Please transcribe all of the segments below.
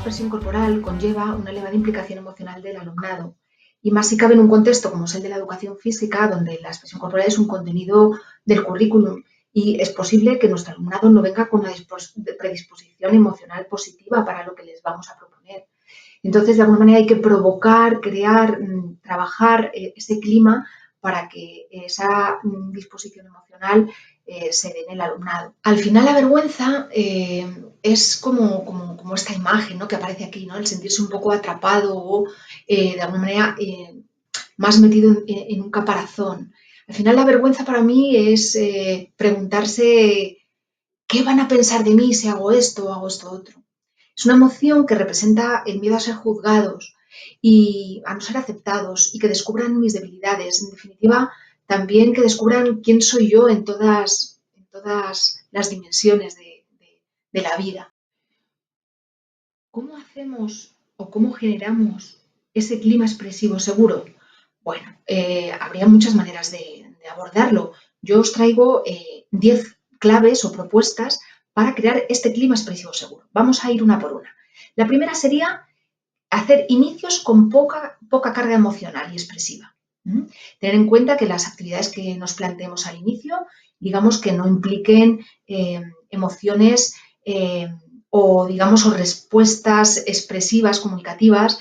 expresión corporal conlleva una elevada implicación emocional del alumnado, y más si cabe en un contexto como es el de la educación física, donde la expresión corporal es un contenido del currículum y es posible que nuestro alumnado no venga con una predisposición emocional positiva para lo que les vamos a proponer. Entonces, de alguna manera hay que provocar, crear, trabajar ese clima para que esa disposición emocional se dé en el alumnado. Al final, la vergüenza es como esta imagen, ¿no?, que aparece aquí, ¿no?, el sentirse un poco atrapado o, de alguna manera, más metido en un caparazón. Al final, la vergüenza para mí es preguntarse ¿qué van a pensar de mí si hago esto o hago esto otro? Es una emoción que representa el miedo a ser juzgados y a no ser aceptados y que descubran mis debilidades. En definitiva, también que descubran quién soy yo en todas las dimensiones de la vida. ¿Cómo hacemos o cómo generamos ese clima expresivo seguro? Bueno, habría muchas maneras de abordarlo. Yo os traigo 10 claves o propuestas para crear este clima expresivo seguro. Vamos a ir una por una. La primera sería hacer inicios con poca carga emocional y expresiva. Tener en cuenta que las actividades que nos planteemos al inicio, digamos que no impliquen emociones o respuestas expresivas, comunicativas,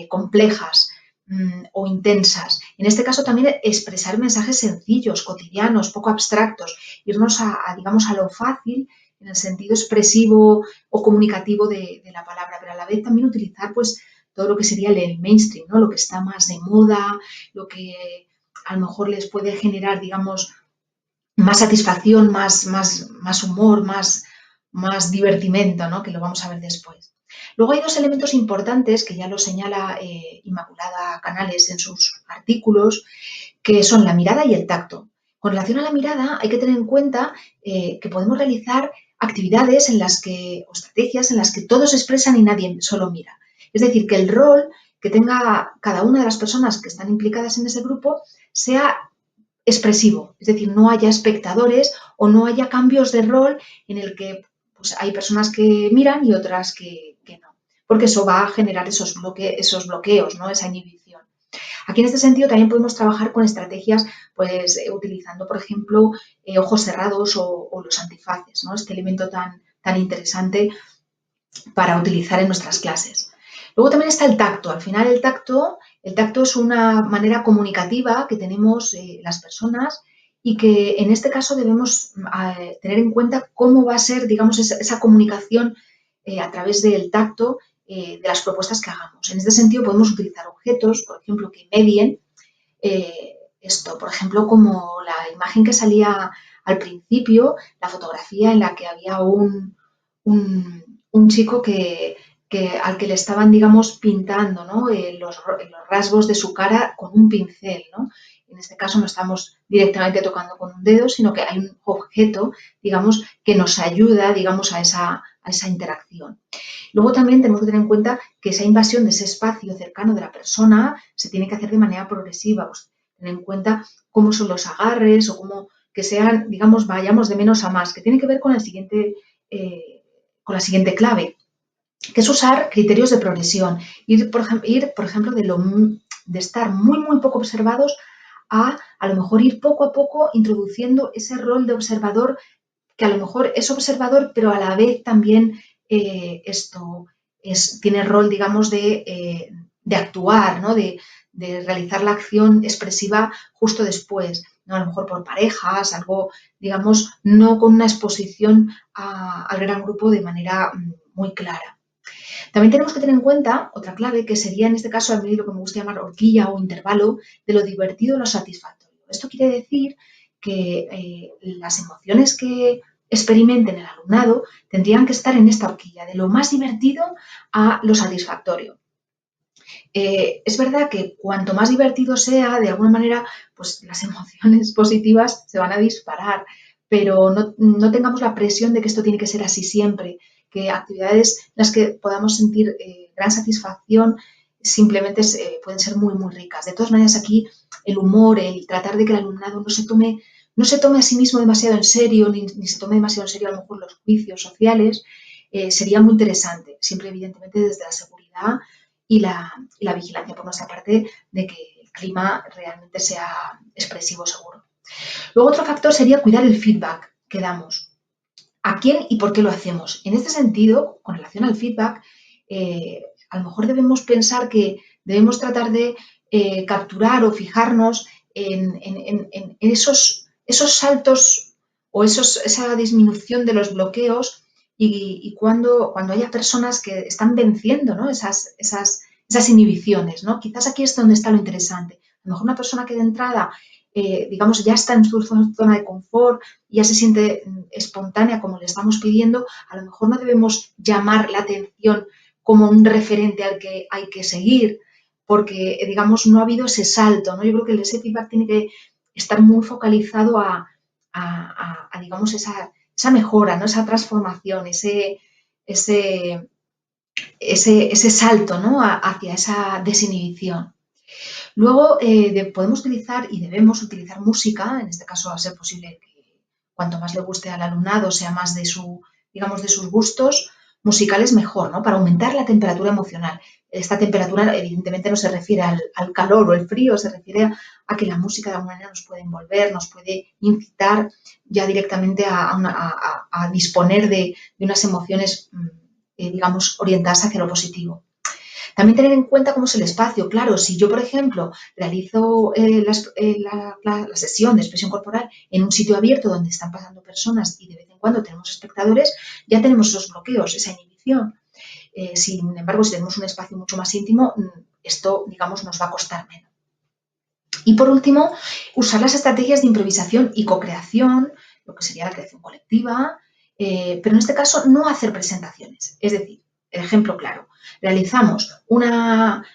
complejas o intensas. En este caso también expresar mensajes sencillos, cotidianos, poco abstractos, irnos a lo fácil en el sentido expresivo o comunicativo de la palabra, pero a la vez también utilizar pues todo lo que sería el mainstream, ¿no?, lo que está más de moda, lo que a lo mejor les puede generar, digamos, más satisfacción, más humor, más divertimento, ¿no?, que lo vamos a ver después. Luego hay dos elementos importantes que ya lo señala Inmaculada Canales en sus artículos, que son la mirada y el tacto. Con relación a la mirada hay que tener en cuenta que podemos realizar actividades o estrategias en las que todos expresan y nadie solo mira. Es decir, que el rol que tenga cada una de las personas que están implicadas en ese grupo sea expresivo, es decir, no haya espectadores o no haya cambios de rol en el que pues, hay personas que miran y otras que no, porque eso va a generar esos bloqueos, ¿no?, esa inhibición. Aquí en este sentido también podemos trabajar con estrategias pues utilizando, por ejemplo, ojos cerrados o los antifaces, ¿no?, este elemento tan interesante para utilizar en nuestras clases. Luego también está el tacto. Al final el tacto es una manera comunicativa que tenemos las personas y que en este caso debemos tener en cuenta cómo va a ser, digamos, esa comunicación a través del tacto de las propuestas que hagamos. En este sentido podemos utilizar objetos, por ejemplo, que medien esto, por ejemplo, como la imagen que salía al principio, la fotografía en la que había un chico al que le estaban, digamos, pintando, ¿no?, los rasgos de su cara con un pincel, ¿no? En este caso no estamos directamente tocando con un dedo, sino que hay un objeto, digamos, que nos ayuda, digamos, a esa interacción. Luego también tenemos que tener en cuenta que esa invasión de ese espacio cercano de la persona se tiene que hacer de manera progresiva. Pues, tener en cuenta cómo son los agarres o cómo que sean, digamos, vayamos de menos a más, que tiene que ver con la siguiente clave, que es usar criterios de progresión. Ir, por ejemplo, de estar muy poco observados a lo mejor ir poco a poco introduciendo ese rol de observador que a lo mejor es observador, pero a la vez también tiene rol, digamos, de actuar, ¿no?, de realizar la acción expresiva justo después, ¿no?, a lo mejor por parejas, algo, digamos, no con una exposición al gran grupo de manera muy clara. También tenemos que tener en cuenta otra clave que sería en este caso a mí lo que me gusta llamar horquilla o intervalo de lo divertido a lo satisfactorio. Esto quiere decir que las emociones que experimenten el alumnado tendrían que estar en esta horquilla, de lo más divertido a lo satisfactorio. Es verdad que cuanto más divertido sea, de alguna manera, pues las emociones positivas se van a disparar, pero no tengamos la presión de que esto tiene que ser así siempre, que actividades en las que podamos sentir gran satisfacción simplemente pueden ser muy ricas. De todas maneras, aquí el humor, el tratar de que el alumnado no se tome a sí mismo demasiado en serio, ni se tome demasiado en serio a lo mejor los juicios sociales, sería muy interesante, siempre evidentemente desde la seguridad y la vigilancia por nuestra parte de que el clima realmente sea expresivo seguro. Luego otro factor sería cuidar el feedback que damos. ¿A quién y por qué lo hacemos? En este sentido, con relación al feedback, a lo mejor debemos pensar que debemos tratar de capturar o fijarnos en esos saltos o esa disminución de los bloqueos y cuando haya personas que están venciendo, ¿no? esas inhibiciones, ¿no? Quizás aquí es donde está lo interesante. A lo mejor una persona que de entrada, digamos, ya está en su zona de confort, ya se siente espontánea como le estamos pidiendo, a lo mejor no debemos llamar la atención como un referente al que hay que seguir, porque, digamos, no ha habido ese salto, ¿no? Yo creo que ese feedback tiene que estar muy focalizado digamos, esa mejora, ¿no? Esa transformación, ese salto, ¿no? Hacia esa desinhibición. Luego podemos utilizar y debemos utilizar música, en este caso a ser posible que cuanto más le guste al alumnado sea más de digamos, de sus gustos musicales mejor, ¿no? Para aumentar la temperatura emocional. Esta temperatura evidentemente no se refiere al calor o el frío, se refiere a que la música de alguna manera nos puede envolver, nos puede incitar ya directamente a disponer de unas emociones, digamos, orientadas hacia lo positivo. También tener en cuenta cómo es el espacio. Claro, si yo, por ejemplo, realizo la sesión de expresión corporal en un sitio abierto donde están pasando personas y de vez en cuando tenemos espectadores, ya tenemos esos bloqueos, esa inhibición. Sin embargo, si tenemos un espacio mucho más íntimo, esto, digamos, nos va a costar menos. Y por último, usar las estrategias de improvisación y co-creación, lo que sería la creación colectiva, pero en este caso no hacer presentaciones. Es decir, ejemplo claro, realizamos una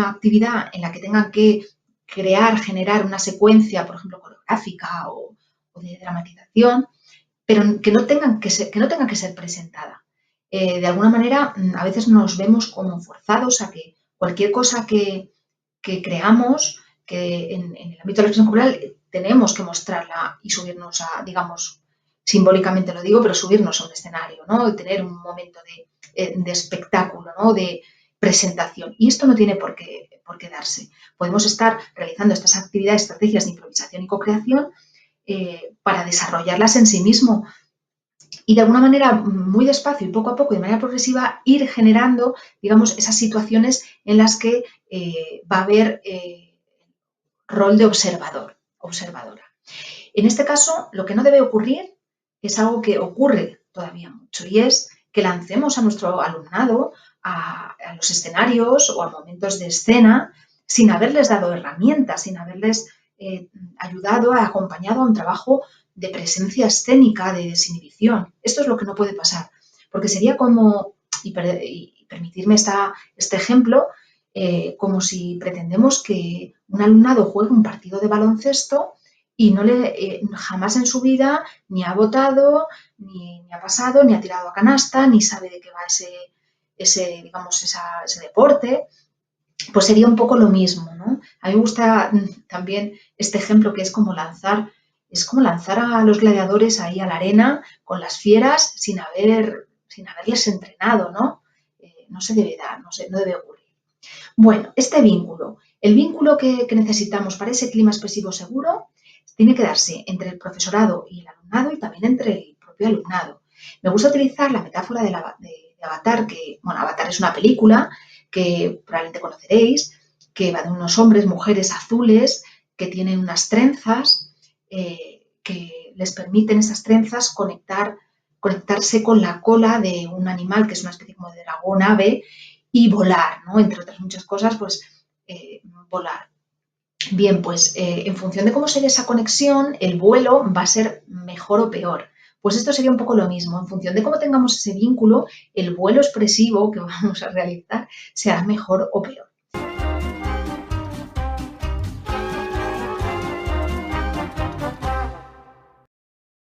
actividad en la que tengan que generar una secuencia, por ejemplo, coreográfica o de dramatización, pero que no tengan que ser presentada. De alguna manera, a veces nos vemos como forzados a que cualquier cosa que creamos, que en el ámbito de la expresión corporal tenemos que mostrarla y subirnos digamos, simbólicamente lo digo, pero subirnos a un escenario, ¿no? Y tener un momento de espectáculo, ¿no? De presentación. Y esto no tiene por qué darse. Podemos estar realizando estas actividades, estrategias de improvisación y co-creación para desarrollarlas en sí mismo y de alguna manera muy despacio y poco a poco, de manera progresiva, ir generando, digamos, esas situaciones en las que va a haber rol de observadora. En este caso, lo que no debe ocurrir es algo que ocurre todavía mucho y es que lancemos a nuestro alumnado a los escenarios o a momentos de escena sin haberles dado herramientas, sin haberles ayudado, acompañado a un trabajo de presencia escénica, de desinhibición. Esto es lo que no puede pasar, porque sería como, y permitirme este ejemplo, como si pretendemos que un alumnado juegue un partido de baloncesto y no jamás en su vida ni ha votado, ni ha pasado, ni ha tirado a canasta, ni sabe de qué va ese deporte. Pues sería un poco lo mismo, ¿no? A mí me gusta también este ejemplo que es como lanzar a los gladiadores ahí a la arena con las fieras sin haberles entrenado, ¿no? No se debe dar, no debe ocurrir. Bueno, el vínculo que necesitamos para ese clima expresivo seguro tiene que darse entre el profesorado y el alumnado y también entre el propio alumnado. Me gusta utilizar la metáfora de Avatar, Avatar es una película que probablemente conoceréis, que va de unos hombres, mujeres azules que tienen unas trenzas que les permiten esas trenzas conectarse con la cola de un animal que es una especie como de dragón ave y volar, ¿no? Entre otras muchas cosas, pues volar. Bien, pues en función de cómo sería esa conexión, el vuelo va a ser mejor o peor. Pues esto sería un poco lo mismo. En función de cómo tengamos ese vínculo, el vuelo expresivo que vamos a realizar será mejor o peor.